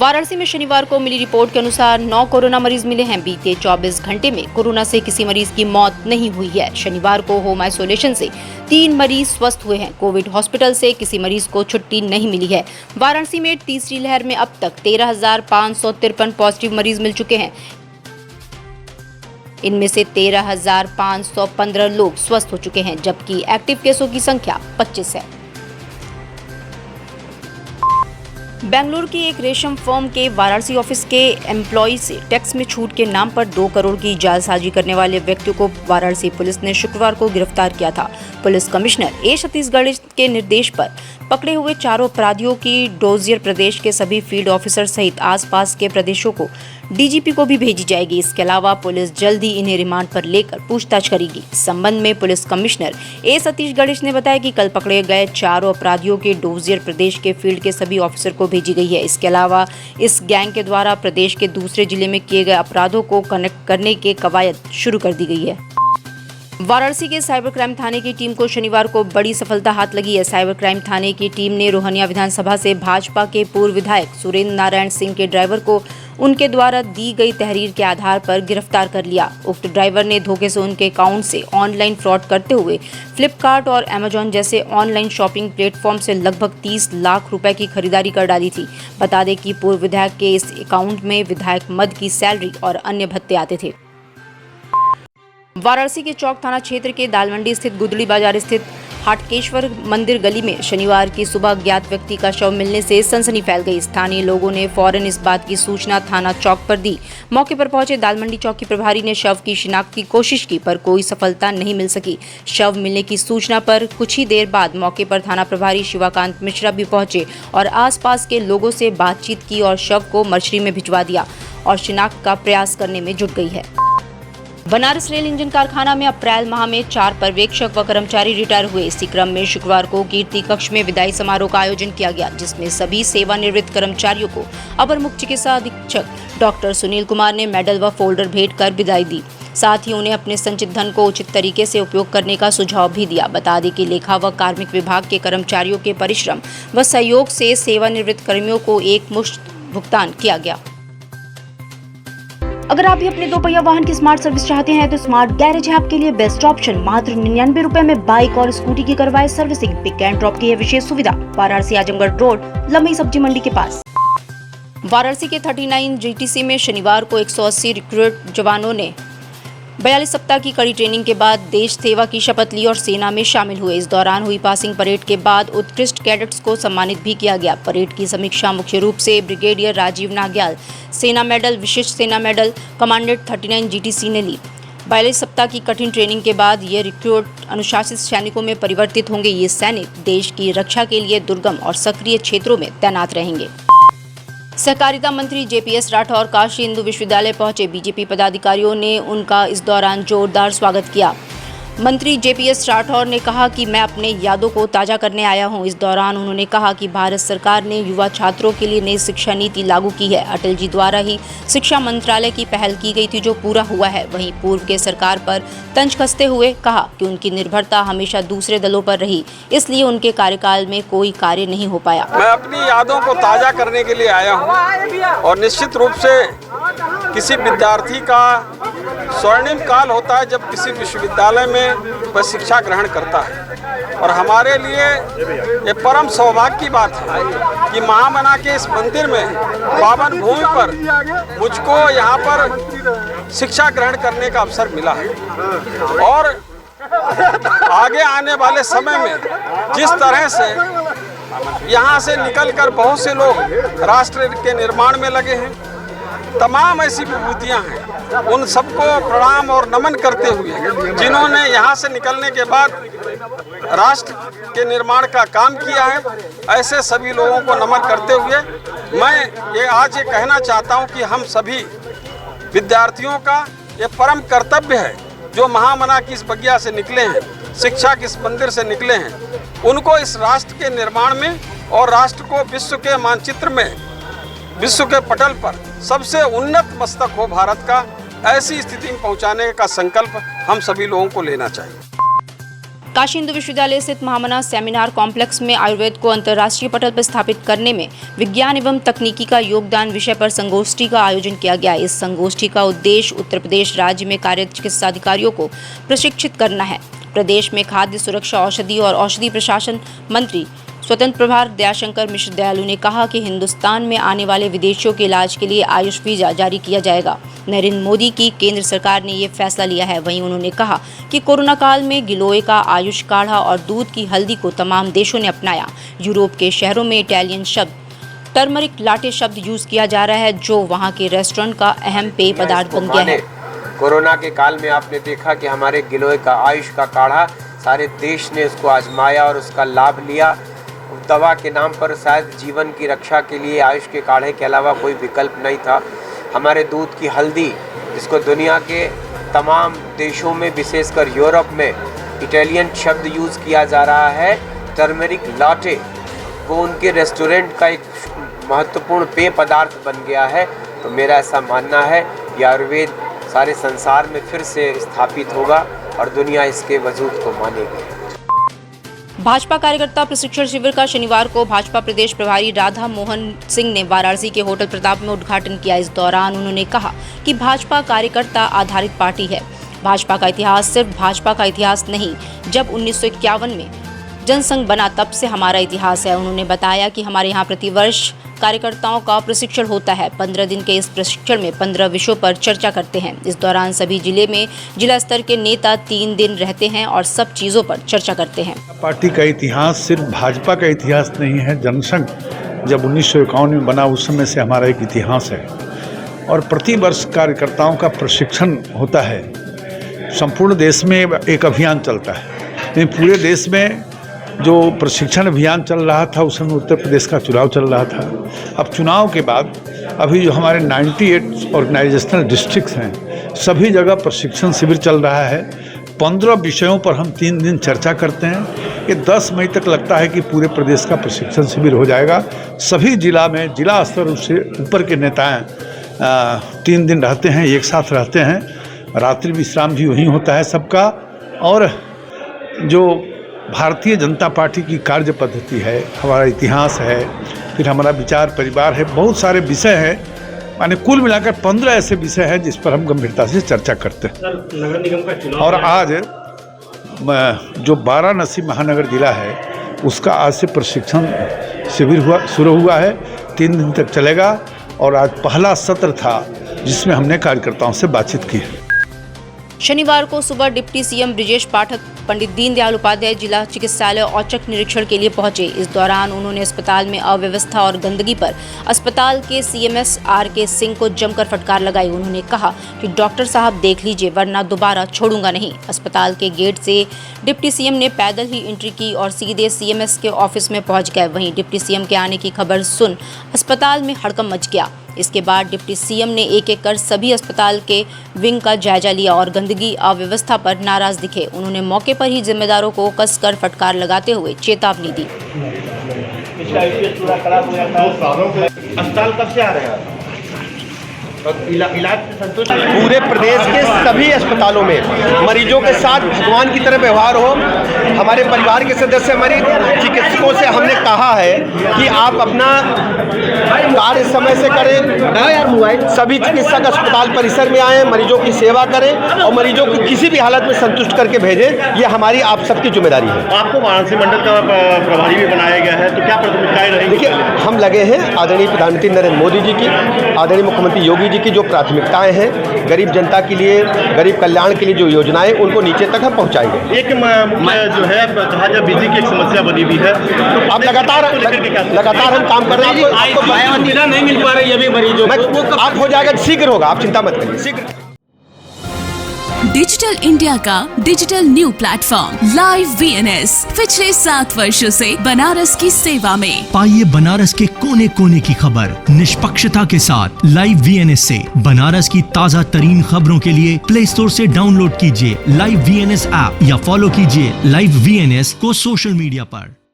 वाराणसी में शनिवार को मिली रिपोर्ट के अनुसार 9 कोरोना मरीज मिले हैं। बीते 24 घंटे में कोरोना से किसी मरीज की मौत नहीं हुई है। शनिवार को होम आइसोलेशन से 3 मरीज स्वस्थ हुए हैं। कोविड हॉस्पिटल से किसी मरीज को छुट्टी नहीं मिली है। वाराणसी में तीसरी लहर में अब तक 13,553 पॉजिटिव मरीज मिल चुके हैं। इनमें से 13,515 लोग स्वस्थ हो चुके हैं, जबकि एक्टिव केसों की संख्या 25 है। बेंगलुरु की एक रेशम फर्म के वाराणसी ऑफिस के एम्प्लॉय से टैक्स में छूट के नाम पर 2 करोड़ की जालसाजी करने वाले व्यक्ति को वाराणसी पुलिस ने शुक्रवार को गिरफ्तार किया था। पुलिस कमिश्नर ए छत्तीसगढ़ के निर्देश पर पकड़े हुए चारों अपराधियों की डोजियर प्रदेश के सभी फील्ड ऑफिसर सहित आसपास के प्रदेशों को डीजीपी को भी भेजी जाएगी। इसके अलावा पुलिस जल्द ही इन्हें रिमांड पर लेकर पूछताछ करेगी। इस संबंध में पुलिस कमिश्नर ए सतीश गणेश ने बताया कि कल पकड़े गए चारों अपराधियों के डोजियर प्रदेश के फील्ड के सभी ऑफिसर को भेजी गई है। इसके अलावा इस गैंग के द्वारा प्रदेश के दूसरे जिले में किए गए अपराधों को कनेक्ट करने के कवायद शुरू कर दी गई है। वाराणसी के साइबर क्राइम थाने की टीम को शनिवार को बड़ी सफलता हाथ लगी है। साइबर क्राइम थाने की टीम ने रोहनिया विधानसभा से भाजपा के पूर्व विधायक सुरेंद्र नारायण सिंह के ड्राइवर को उनके द्वारा दी गई तहरीर के आधार पर गिरफ्तार कर लिया। उक्त ड्राइवर ने धोखे से उनके अकाउंट से ऑनलाइन फ्रॉड करते हुए फ्लिपकार्ट और अमेजॉन जैसे ऑनलाइन शॉपिंग प्लेटफॉर्म से लगभग 30 लाख रुपए की खरीदारी कर डाली थी। बता दें कि पूर्व विधायक के इस अकाउंट में विधायक मद की सैलरी और अन्य भत्ते आते थे। वाराणसी के चौक थाना क्षेत्र के दालमंडी स्थित गुदड़ी बाजार स्थित हाटकेश्वर मंदिर गली में शनिवार की सुबह अज्ञात व्यक्ति का शव मिलने से सनसनी फैल गई। स्थानीय लोगों ने फौरन इस बात की सूचना थाना चौक पर दी। मौके पर पहुंचे दालमंडी चौकी प्रभारी ने शव की शिनाख्त की कोशिश की, पर कोई सफलता नहीं मिल सकी। शव मिलने की सूचना पर कुछ ही देर बाद मौके पर थाना प्रभारी शिवाकांत मिश्रा भी पहुंचे और आसपास के लोगों से बातचीत की और शव को मर्चरी में भिजवा दिया और शिनाख्त का प्रयास करने में जुट गई है। बनारस रेल इंजन कारखाना में अप्रैल माह में 4 पर्यवेक्षक व कर्मचारी रिटायर हुए। इसी क्रम में शुक्रवार को कीर्ति कक्ष में विदाई समारोह का आयोजन किया गया, जिसमें सभी सेवानिवृत्त कर्मचारियों को अपर मुख्य चिकित्सा अधीक्षक डॉक्टर सुनील कुमार ने मेडल व फोल्डर भेंट कर विदाई दी। साथ ही उन्हें अपने संचित धन को उचित तरीके से उपयोग करने का सुझाव भी दिया। बता दें कि लेखा व कार्मिक विभाग के कर्मचारियों के परिश्रम व सहयोग से सेवानिवृत्त कर्मियों को एकमुश्त भुगतान किया गया। अगर आप भी अपने 2 पहिया वाहन की स्मार्ट सर्विस चाहते हैं तो स्मार्ट गैरेज है आपके लिए बेस्ट ऑप्शन। मात्र 99 रुपए में बाइक और स्कूटी की करवाए सर्विसिंग। पिक एंड ड्रॉप की यह विशेष सुविधा वाराणसी आजमगढ़ रोड लंबी सब्जी मंडी के पास। वाराणसी के 39 जीटीसी में शनिवार को 180 रिक्रूट जवानों ने 42 सप्ताह की कड़ी ट्रेनिंग के बाद देश सेवा की शपथ ली और सेना में शामिल हुए। इस दौरान हुई पासिंग परेड के बाद उत्कृष्ट कैडेट्स को सम्मानित भी किया गया। परेड की समीक्षा मुख्य रूप से ब्रिगेडियर राजीव नाग्याल सेना मेडल, विशिष्ट सेना मेडल, कमांडेंट 39 जीटीसी ने ली। 42 सप्ताह की कठिन ट्रेनिंग के बाद ये रिक्रूट अनुशासित सैनिकों में परिवर्तित होंगे। ये सैनिक देश की रक्षा के लिए दुर्गम और सक्रिय क्षेत्रों में तैनात रहेंगे। सहकारिता मंत्री जेपीएस राठौर काशी हिंदू विश्वविद्यालय पहुंचे। बीजेपी पदाधिकारियों ने उनका इस दौरान जोरदार स्वागत किया। मंत्री जेपीएस राठौर ने कहा कि मैं अपने यादों को ताज़ा करने आया हूं। इस दौरान उन्होंने कहा कि भारत सरकार ने युवा छात्रों के लिए नई शिक्षा नीति लागू की है। अटल जी द्वारा ही शिक्षा मंत्रालय की पहल की गई थी, जो पूरा हुआ है। वहीं पूर्व के सरकार पर तंज कसते हुए कहा कि उनकी निर्भरता हमेशा दूसरे दलों पर रही, इसलिए उनके कार्यकाल में कोई कार्य नहीं हो पाया। मैं अपनी यादों को ताज़ा करने के लिए आया हूँ और निश्चित रूप से किसी विद्यार्थी का स्वर्णिम काल होता है जब किसी विश्वविद्यालय में वह शिक्षा ग्रहण करता है। और हमारे लिए ये परम सौभाग्य की बात है कि महामना के इस मंदिर में पावन भूमि पर मुझको यहाँ पर शिक्षा ग्रहण करने का अवसर मिला है। और आगे आने वाले समय में जिस तरह से यहाँ से निकलकर बहुत से लोग राष्ट्र के निर्माण में लगे हैं, तमाम ऐसी विभूतियाँ हैं, उन सबको प्रणाम और नमन करते हुए जिन्होंने यहाँ से निकलने के बाद राष्ट्र के निर्माण का काम किया है, ऐसे सभी लोगों को नमन करते हुए मैं आज ये कहना चाहता हूँ कि हम सभी विद्यार्थियों का ये परम कर्तव्य है, जो महामना की इस बगिया से निकले हैं, शिक्षा के इस मंदिर से निकले हैं, उनको इस राष्ट्र के निर्माण में और राष्ट्र को विश्व के मानचित्र में, विश्व के पटल पर सबसे उन्नत मस्तक हो भारत का, ऐसी स्थिति में पहुंचाने का संकल्प हम सभी लोगों को लेना चाहिए। काशी हिंदू विश्वविद्यालय स्थित महामना सेमिनार कॉम्प्लेक्स में आयुर्वेद को अंतर्राष्ट्रीय पटल पर स्थापित करने में विज्ञान एवं तकनीकी का योगदान विषय पर संगोष्ठी का आयोजन किया गया। इस संगोष्ठी का उद्देश्य उत्तर प्रदेश राज्य में कार्यरत चिकित्सा अधिकारियों को प्रशिक्षित करना है। प्रदेश में खाद्य सुरक्षा, औषधि और औषधि प्रशासन मंत्री स्वतंत्र प्रभार दयाशंकर मिश्र दयालु ने कहा कि हिंदुस्तान में आने वाले विदेशियों के इलाज के लिए आयुष वीजा जारी किया जाएगा। नरेंद्र मोदी की केंद्र सरकार ने ये फैसला लिया है। वहीं उन्होंने कहा कि कोरोना काल में गिलोय का आयुष काढ़ा और दूध की हल्दी को तमाम देशों ने अपनाया। यूरोप के शहरों में इटालियन शब्द टर्मरिक लाटे शब्द यूज किया जा रहा है, जो वहाँ के रेस्टोरेंट का अहम पेय पदार्थ बन गया है। कोरोना के काल में आपने देखा कि हमारे गिलोय का आयुष का काढ़ा सारे देश ने उसको आजमाया और उसका लाभ लिया। दवा के नाम पर शायद जीवन की रक्षा के लिए आयुष के काढ़े के अलावा कोई विकल्प नहीं था। हमारे दूध की हल्दी, जिसको दुनिया के तमाम देशों में विशेषकर यूरोप में इटालियन शब्द यूज़ किया जा रहा है, टर्मरिक लाटे, वो उनके रेस्टोरेंट का एक महत्वपूर्ण पेय पदार्थ बन गया है। तो मेरा ऐसा मानना है कि आयुर्वेद सारे संसार में फिर से स्थापित होगा और दुनिया इसके वजूद को मानेगी। भाजपा कार्यकर्ता प्रशिक्षण शिविर का शनिवार को भाजपा प्रदेश प्रभारी राधा मोहन सिंह ने वाराणसी के होटल प्रताप में उद्घाटन किया। इस दौरान उन्होंने कहा कि भाजपा कार्यकर्ता आधारित पार्टी है। भाजपा का इतिहास सिर्फ भाजपा का इतिहास नहीं, जब 1951 में जनसंघ बना तब से हमारा इतिहास है। उन्होंने बताया कि हमारे यहाँ प्रतिवर्ष कार्यकर्ताओं का प्रशिक्षण होता है। 15 दिन के इस प्रशिक्षण में 15 विषयों पर चर्चा करते हैं। इस दौरान सभी जिले में जिला स्तर के नेता 3 दिन रहते हैं और सब चीज़ों पर चर्चा करते हैं। पार्टी का इतिहास सिर्फ भाजपा का इतिहास नहीं है। जनसंघ जब 1951 में बना उस समय से हमारा एक इतिहास है और प्रतिवर्ष कार्यकर्ताओं का प्रशिक्षण होता है। संपूर्ण देश में एक अभियान चलता है। पूरे देश में जो प्रशिक्षण अभियान चल रहा था उस समय उत्तर प्रदेश का चुनाव चल रहा था। अब चुनाव के बाद अभी जो हमारे 98 ऑर्गेनाइजेशनल डिस्ट्रिक्ट्स हैं, सभी जगह प्रशिक्षण शिविर चल रहा है। 15 विषयों पर हम 3 दिन चर्चा करते हैं। ये 10 मई तक लगता है कि पूरे प्रदेश का प्रशिक्षण शिविर हो जाएगा। सभी जिला में जिला स्तर से ऊपर के नेताएँ 3 दिन रहते हैं, एक साथ रहते हैं। रात्रि विश्राम भी वहीं होता है सबका। और जो भारतीय जनता पार्टी की कार्य पद्धति है, हमारा इतिहास है, फिर हमारा विचार परिवार है, बहुत सारे विषय हैं। माने कुल मिलाकर 15 ऐसे विषय हैं जिस पर हम गंभीरता से चर्चा करते हैं। नगर निगम का चुनाव और आज जो वाराणसी महानगर जिला है उसका आज से प्रशिक्षण शिविर शुरू हुआ है। 3 दिन तक चलेगा और आज पहला सत्र था जिसमें हमने कार्यकर्ताओं से बातचीत की है। शनिवार को सुबह डिप्टी सीएम ब्रिजेश पाठक पंडित दीनदयाल उपाध्याय जिला चिकित्सालय औचक निरीक्षण के लिए पहुंचे। इस दौरान उन्होंने अस्पताल में अव्यवस्था और गंदगी पर अस्पताल के सीएमएस आर.के. सिंह को जमकर फटकार लगाई। उन्होंने कहा कि डॉक्टर साहब देख लीजिए, वरना दोबारा छोड़ूंगा नहीं। अस्पताल के गेट से डिप्टी सीएम ने पैदल ही एंट्री की और सीधे सीएमएस के ऑफिस में पहुंच गए। वहीं डिप्टी सीएम के आने की खबर सुन अस्पताल में हड़कंप मच गया। इसके बाद डिप्टी सीएम ने एक-एक कर सभी अस्पताल के विंग का जायजा लिया और गंदगी अव्यवस्था पर नाराज दिखे। उन्होंने मौके पर ही जिम्मेदारों को कसकर फटकार लगाते हुए चेतावनी दी। अस्पताल कब से आ रहे हैं? इलाज से संतुष्ट? पूरे प्रदेश के सभी अस्पतालों में मरीजों के साथ भगवान की तरह व्यवहार हो। हमारे परिवार के सदस्य मरीज चिकित्सकों से हमने कहा है कि आप अपना कार्य समय से करें। सभी चिकित्सक अस्पताल परिसर में आएँ, मरीजों की सेवा करें और मरीजों को किसी भी हालत में संतुष्ट करके भेजें। ये हमारी आप सबकी जिम्मेदारी है। आपको वाराणसी मंडल का प्रभारी भी बनाया गया है, तो क्या प्राथमिकताएं रहेंगी? देखिए, हम लगे हैं आदरणीय प्रधानमंत्री नरेंद्र मोदी जी की, आदरणीय मुख्यमंत्री योगी की जो प्राथमिकताएं हैं गरीब जनता के लिए, गरीब कल्याण के लिए जो योजनाएं, उनको नीचे तक हम पहुंचाएंगे। एक जो है कहा जाए बिजली की एक समस्या बनी हुई है, तो आप लगातार हम काम कर रहे हैं। आपको नहीं मिल पा रही है अभी मरीजों को। आप हो जाएगा, शीघ्र होगा, आप चिंता मत करिए, शीघ्र। डिजिटल इंडिया का digital new platform live VNS पिछले 7 वर्षों से बनारस की सेवा में। पाइए बनारस के कोने कोने की खबर निष्पक्षता के साथ। लाइव वीएनएस से बनारस की ताज़ा तरीन खबरों के लिए प्ले स्टोर से डाउनलोड कीजिए लाइव वीएनएस ऐप या फॉलो कीजिए लाइव वीएनएस को सोशल मीडिया पर।